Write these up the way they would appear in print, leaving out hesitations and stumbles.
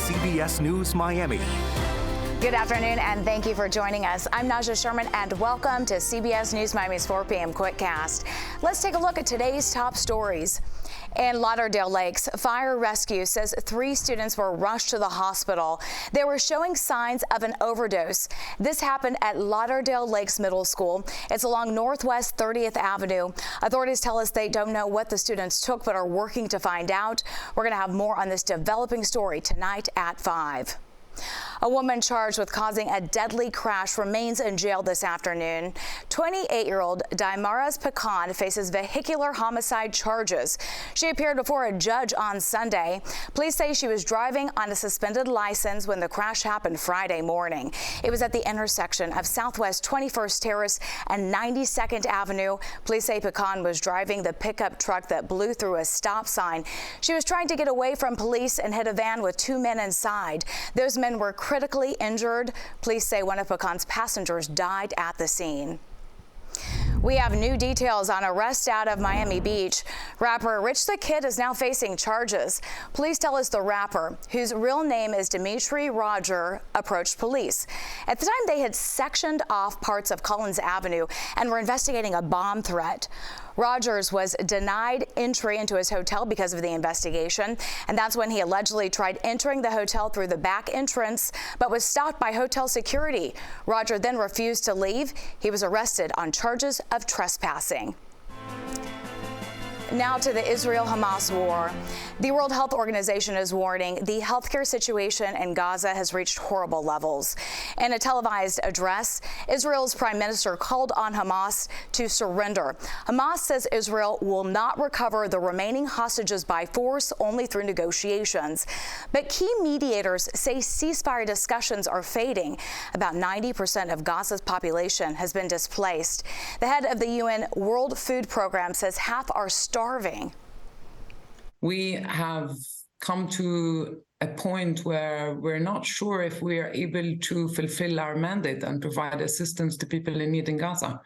CBS News Miami. Good afternoon, and thank you for joining us. I'm Naja Sherman, and welcome to CBS News Miami's 4 p.m. Quickcast. Let's take a look at today's top stories. In Lauderdale Lakes, fire rescue says 3 students were rushed to the hospital. They were showing signs of an overdose. This happened at Lauderdale Lakes Middle School. It's along Northwest 30th Avenue. Authorities tell us they don't know what the students took, but are working to find out. We're going to have more on this developing story tonight at 5. A woman charged with causing a deadly crash remains in jail this afternoon. 28-year-old Daimaras Pecan faces vehicular homicide charges. She appeared before a judge on Sunday. Police say she was driving on a suspended license when the crash happened Friday morning. It was at the intersection of Southwest 21st Terrace and 92nd Avenue. Police say Pecan was driving the pickup truck that blew through a stop sign. She was trying to get away from police and hit a van with 2 men inside. Those men were critically injured. Police say one of Pecan's passengers died at the scene. We have new details on arrest out of Miami Beach. Rapper Rich the Kid is now facing charges. Police tell us the rapper, whose real name is Dimitri Roger, approached police. At the time, they had sectioned off parts of Collins Avenue and were investigating a bomb threat. Rogers was denied entry into his hotel because of the investigation, and that's when he allegedly tried entering the hotel through the back entrance, but was stopped by hotel security. Roger then refused to leave. He was arrested on charges of trespassing. Now to the Israel-Hamas war. The World Health Organization is warning the healthcare situation in Gaza has reached horrible levels. In a televised address, Israel's prime minister called on Hamas to surrender. Hamas says Israel will not recover the remaining hostages by force, only through negotiations. But key mediators say ceasefire discussions are fading. About 90% of Gaza's population has been displaced. The head of the UN World Food Program says half are starving. We have come to a point where we're not sure if we are able to fulfill our mandate and provide assistance to people in need in Gaza.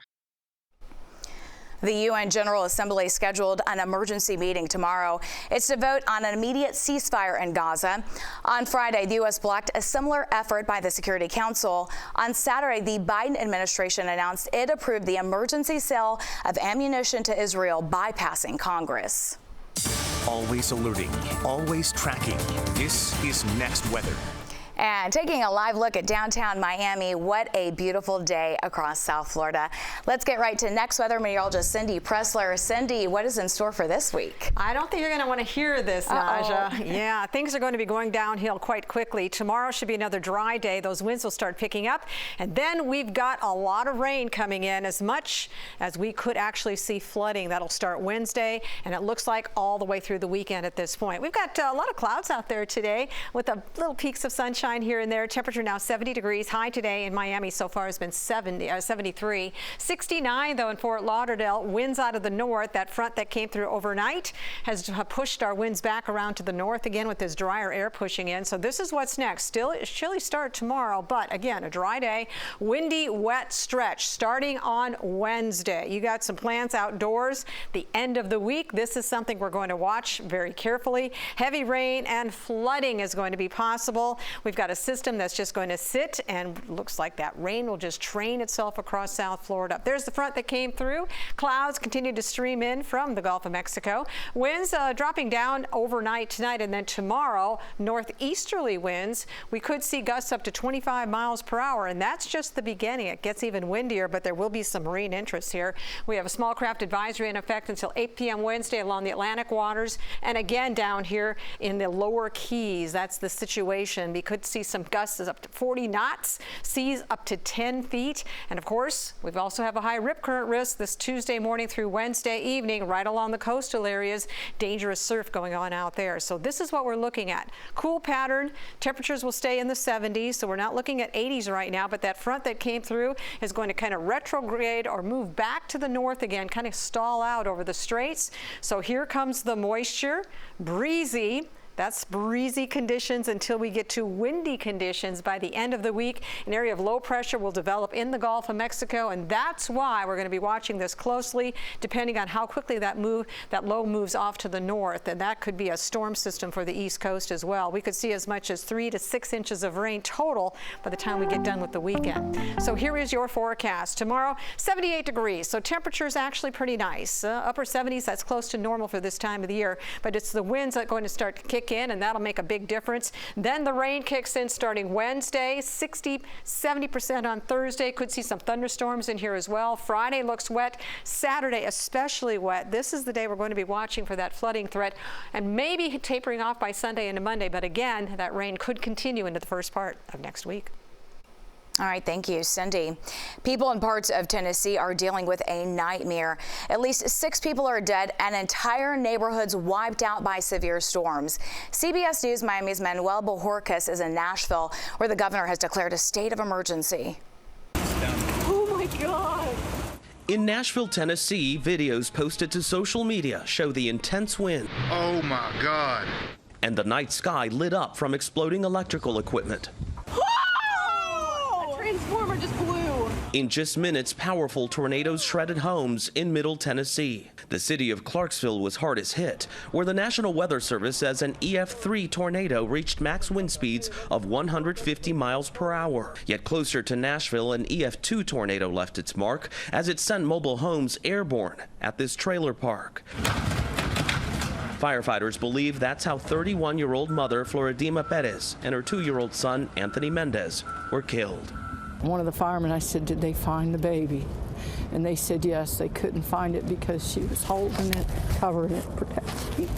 The UN General Assembly scheduled an emergency meeting tomorrow. It's to vote on an immediate ceasefire in Gaza. On Friday, the U.S. blocked a similar effort by the Security Council. On Saturday, the Biden administration announced it approved the emergency sale of ammunition to Israel, bypassing Congress. Always alerting, always tracking. This is Next Weather. And taking a live look at downtown Miami, what a beautiful day across South Florida. Let's get right to Next Weather meteorologist Cindy Pressler. Cindy, what is in store for this week? I don't think you're going to want to hear this, Naja. Yeah, things are going to be going downhill quite quickly. Tomorrow should be another dry day. Those winds will start picking up. And then we've got a lot of rain coming in, as much as we could actually see flooding. That'll start Wednesday, and it looks like all the way through the weekend at this point. We've got a lot of clouds out there today with a little peaks of sunshine here and there. Temperature now 70 degrees. High today in Miami so far has been 73. 69 though in Fort Lauderdale. Winds out of the north. That front that came through overnight has pushed our winds back around to the north again with this drier air pushing in. So this is what's next. Still a chilly start tomorrow, but again, a dry day. Windy, wet stretch starting on Wednesday. You got some plans outdoors. The end of the week. This is something we're going to watch very carefully. Heavy rain and flooding is going to be possible. We've got a system that's just going to sit, and looks like that rain will just train itself across South Florida. There's the front that came through. Clouds continue to stream in from the Gulf of Mexico. Winds dropping down overnight tonight, and then tomorrow, northeasterly winds. We could see gusts up to 25 miles per hour, and that's just the beginning. It gets even windier, but there will be some marine interest here. We have a small craft advisory in effect until 8 p.m. Wednesday along the Atlantic waters, and again down here in the lower Keys. That's the situation. We could see some gusts up to 40 knots, seas up to 10 feet. And of course, we also have a high rip current risk this Tuesday morning through Wednesday evening right along the coastal areas. Dangerous surf going on out there. So this is what we're looking at. Cool pattern. Temperatures will stay in the 70s, so we're not looking at 80s right now, but that front that came through is going to kind of retrograde or move back to the north again, kind of stall out over the straits. So here comes the moisture. Breezy. That's breezy conditions until we get to windy conditions by the end of the week. An area of low pressure will develop in the Gulf of Mexico, and that's why we're going to be watching this closely, depending on how quickly that low moves off to the north, and that could be a storm system for the East Coast as well. We could see as much as 3 to 6 inches of rain total by the time we get done with the weekend. So here is your forecast. Tomorrow, 78 degrees, so temperature is actually pretty nice. Upper 70s, that's close to normal for this time of the year, but it's the winds that are going to start to kick in, and that'll make a big difference. Then the rain kicks in starting Wednesday, 60-70% on Thursday. Could see some thunderstorms in here as well. Friday looks wet. Saturday especially wet. This is the day we're going to be watching for that flooding threat, and maybe tapering off by Sunday into Monday. But again, that rain could continue into the first part of next week. All right, thank you, Cindy. People in parts of Tennessee are dealing with a nightmare. At least 6 people are dead and entire neighborhoods wiped out by severe storms. CBS News Miami's Manuel Bojorquez is in Nashville, where the governor has declared a state of emergency. Oh my God. In Nashville, Tennessee, videos posted to social media show the intense wind. Oh my God. And the night sky lit up from exploding electrical equipment. Transformer just blew. In just minutes, powerful tornadoes shredded homes in Middle Tennessee. The city of Clarksville was hardest hit, where the National Weather Service says an EF3 tornado reached max wind speeds of 150 miles per hour. Yet closer to Nashville, an EF2 tornado left its mark as it sent mobile homes airborne at this trailer park. Firefighters believe that's how 31-year-old mother Floridima Perez and her 2-year-old son Anthony Mendez were killed. One of the firemen, I said, did they find the baby? And they said yes, they couldn't find it because she was holding it, covering it, protecting it.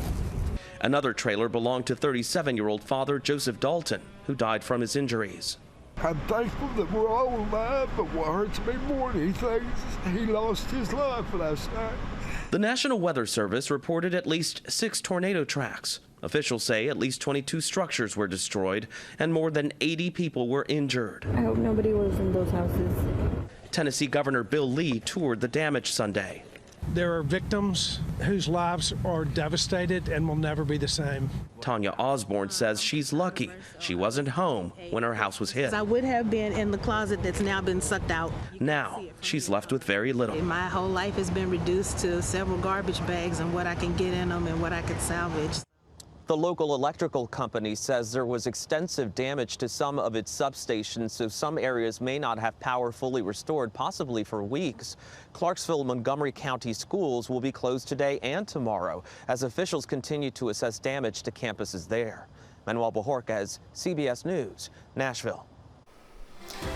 Another trailer belonged to 37-year-old father Joseph Dalton, who died from his injuries. I'm thankful that we're all alive, but what hurts me more than anything is he lost his life last night. The National Weather Service reported at least 6 tornado tracks. Officials say at least 22 structures were destroyed and more than 80 people were injured. I hope nobody was in those houses. Tennessee Governor Bill Lee toured the damage Sunday. There are victims whose lives are devastated and will never be the same. Tanya Osborne says she's lucky she wasn't home when her house was hit. I would have been in the closet that's now been sucked out. Now she's left with very little. My whole life has been reduced to several garbage bags and what I can get in them and what I can salvage. The local electrical company says there was extensive damage to some of its substations, so some areas may not have power fully restored, possibly for weeks. Clarksville Montgomery County schools will be closed today and tomorrow as officials continue to assess damage to campuses there. Manuel Bojorquez, CBS News, Nashville.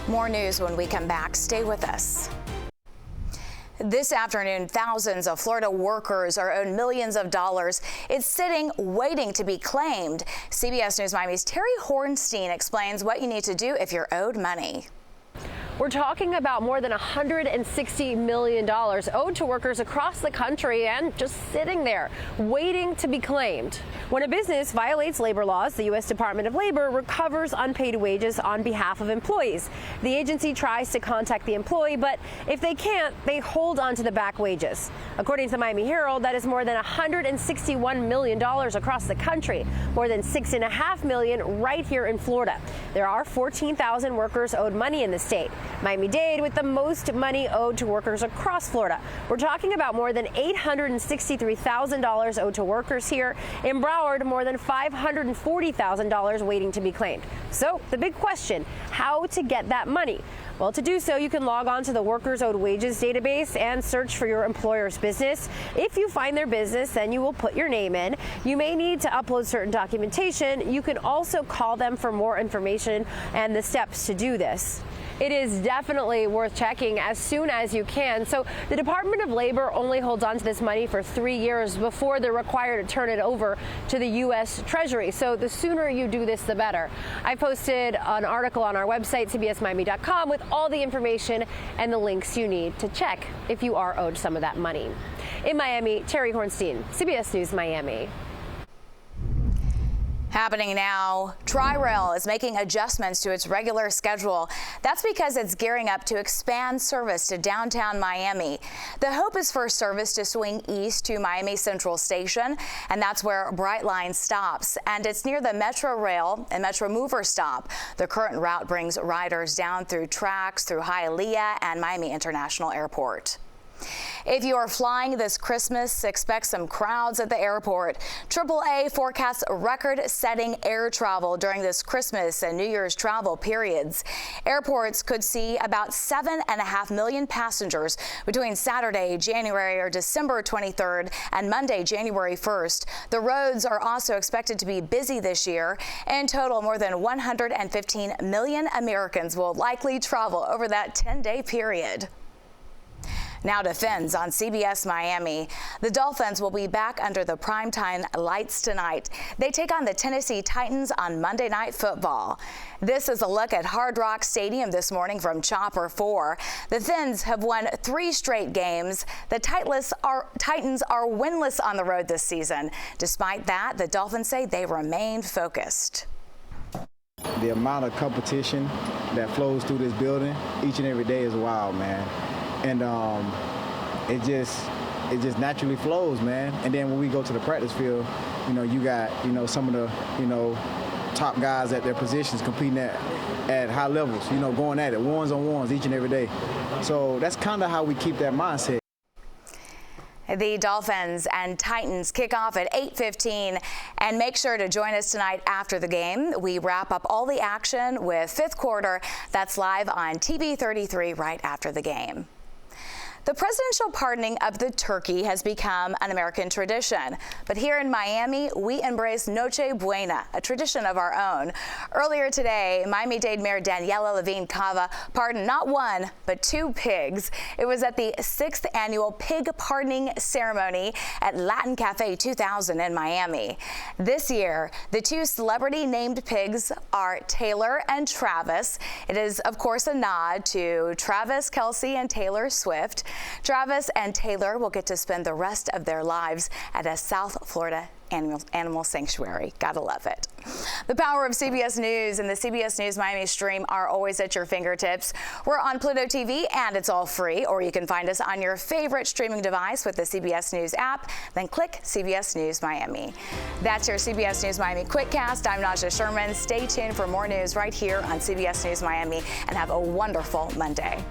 More news when we come back. Stay with us. This afternoon, thousands of Florida workers are owed millions of dollars. It's sitting, waiting to be claimed. CBS News Miami's Terry Hornstein explains what you need to do if you're owed money. We're talking about more than $160 million owed to workers across the country and just sitting there, waiting to be claimed. When a business violates labor laws, the U.S. Department of Labor recovers unpaid wages on behalf of employees. The agency tries to contact the employee, but if they can't, they hold on to the back wages. According to the Miami Herald, that is more than $161 million across the country, more than $6.5 million right here in Florida. There are 14,000 workers owed money in the state. Miami-Dade with the most money owed to workers across Florida. We're talking about more than $863,000 owed to workers here. In Broward, more than $540,000 waiting to be claimed. So the big question, how to get that money? Well, to do so, you can log on to the Workers Owed Wages database and search for your employer's business. If you find their business, then you will put your name in. You may need to upload certain documentation. You can also call them for more information and the steps to do this. It is definitely worth checking as soon as you can. So the Department of Labor only holds on to this money for 3 years before they're required to turn it over to the U.S. Treasury. So the sooner you do this, the better. I posted an article on our website, cbsmiami.com, with all the information and the links you need to check if you are owed some of that money. In Miami, Terry Hornstein, CBS News Miami. Happening now, Tri-Rail is making adjustments to its regular schedule. That's because it's gearing up to expand service to downtown Miami. The hope is for service to swing east to Miami Central Station, and that's where Brightline stops. And it's near the Metro Rail and Metro Mover stop. The current route brings riders down through tracks through Hialeah and Miami International Airport. If you are flying this Christmas, expect some crowds at the airport. AAA forecasts record-setting air travel during this Christmas and New Year's travel periods. Airports could see about 7.5 million passengers between Saturday, January or December 23rd and Monday, January 1st. The roads are also expected to be busy this year. In total, more than 115 million Americans will likely travel over that 10-day period. Now to Fins on CBS Miami. The Dolphins will be back under the primetime lights tonight. They take on the Tennessee Titans on Monday Night Football. This is a look at Hard Rock Stadium this morning from Chopper 4. The Fins have won 3 straight games. The Titans are winless on the road this season. Despite that, the Dolphins say they remain focused. The amount of competition that flows through this building each and every day is wild, man. And it just naturally flows, man. And then when we go to the practice field, you got, some of the, top guys at their positions competing at high levels, going at it, ones on ones each and every day. So that's kind of how we keep that mindset. The Dolphins and Titans kick off at 8:15, and make sure to join us tonight after the game. We wrap up all the action with 5th quarter. That's live on TV 33 right after the game. The presidential pardoning of the turkey has become an American tradition. But here in Miami, we embrace Noche Buena, a tradition of our own. Earlier today, Miami-Dade Mayor Daniela Levine Cava pardoned not 1, but 2 pigs. It was at the 6th annual pig pardoning ceremony at Latin Cafe 2000 in Miami. This year, the 2 celebrity-named pigs are Taylor and Travis. It is, of course, a nod to Travis Kelce and Taylor Swift. Travis and Taylor will get to spend the rest of their lives at a South Florida animal sanctuary. Gotta love it. The power of CBS News and the CBS News Miami stream are always at your fingertips. We're on Pluto TV and it's all free, or you can find us on your favorite streaming device with the CBS News app. Then click CBS News Miami. That's your CBS News Miami Quickcast. I'm Naja Sherman. Stay tuned for more news right here on CBS News Miami, and have a wonderful Monday.